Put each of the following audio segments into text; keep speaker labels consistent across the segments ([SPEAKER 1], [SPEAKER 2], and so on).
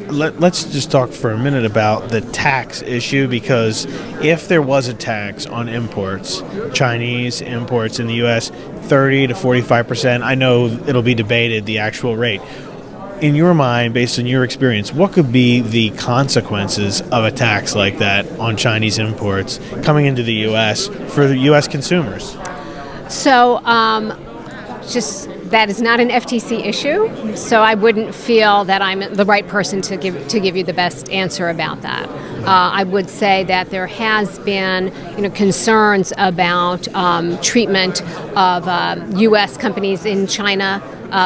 [SPEAKER 1] let's just talk for a minute about the tax issue, because if there was a tax on imports, Chinese imports in the U.S., 30 to 45%, I know it'll be debated, the actual rate. In your mind, based on your experience, what could be the consequences of a tax like that on Chinese imports coming into the U.S. for the U.S. consumers?
[SPEAKER 2] So, just that is not an FTC issue, so I wouldn't feel that I'm the right person to give you the best answer about that. I would say that there has been, concerns about treatment of U.S. companies in China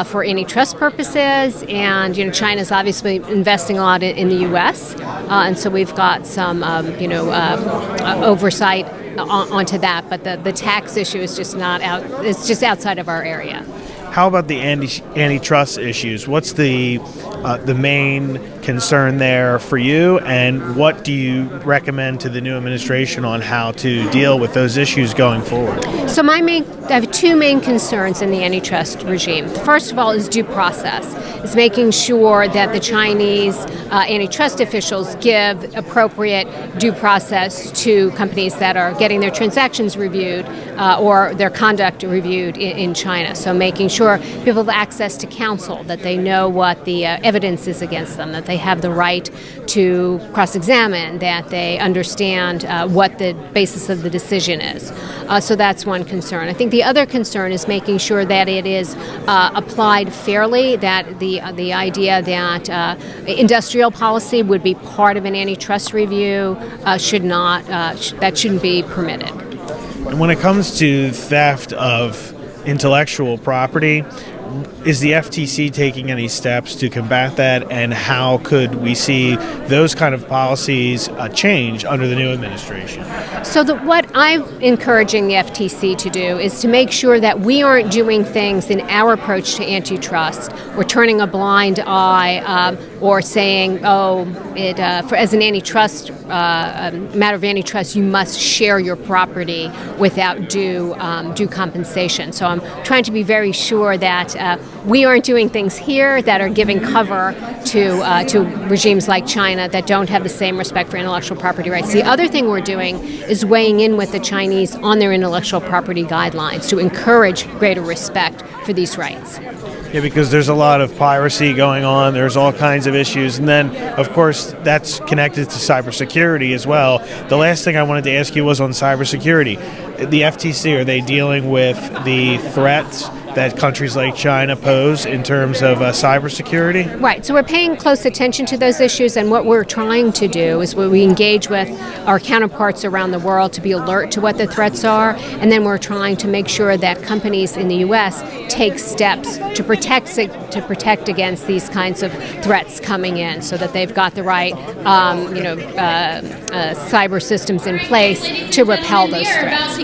[SPEAKER 2] for antitrust purposes, and China's obviously investing a lot in the U.S., and so we've got some oversight onto that. But the tax issue is just not out; it's just outside of our area.
[SPEAKER 1] How about the antitrust issues? What's the main concern there for you, and what do you recommend to the new administration on how to deal with those issues going forward?
[SPEAKER 2] So I have two main concerns in the antitrust regime. First of all is due process. It's making sure that the Chinese antitrust officials give appropriate due process to companies that are getting their transactions reviewed or their conduct reviewed in China. So making sure people have access to counsel, that they know what the evidence is against them, that they have the right to cross-examine, that they understand what the basis of the decision is. So that's one concern. I think the other concern is making sure that it is applied fairly, that the idea that industrial policy would be part of an antitrust review shouldn't be permitted.
[SPEAKER 1] And when it comes to theft of intellectual property, is the FTC taking any steps to combat that, and how could we see those kind of policies change under the new administration?
[SPEAKER 2] So what I'm encouraging the FTC to do is to make sure that we aren't doing things in our approach to antitrust. We're turning a blind eye or saying, as an antitrust matter of antitrust, you must share your property without due compensation. So I'm trying to be very sure that we aren't doing things here that are giving cover to regimes like China that don't have the same respect for intellectual property rights. The other thing we're doing is weighing in with the Chinese on their intellectual property guidelines to encourage greater respect for these rights.
[SPEAKER 1] Yeah, because there's a lot of piracy going on. There's all kinds of issues. And then, of course, that's connected to cybersecurity as well. The last thing I wanted to ask you was on cybersecurity. The FTC, are they dealing with the threats that countries like China pose in terms of cybersecurity?
[SPEAKER 2] Right. So we're paying close attention to those issues, and what we're trying to do is we engage with our counterparts around the world to be alert to what the threats are, and then we're trying to make sure that companies in the U.S. take steps to protect against these kinds of threats coming in, so that they've got the right cyber systems in place to repel those threats.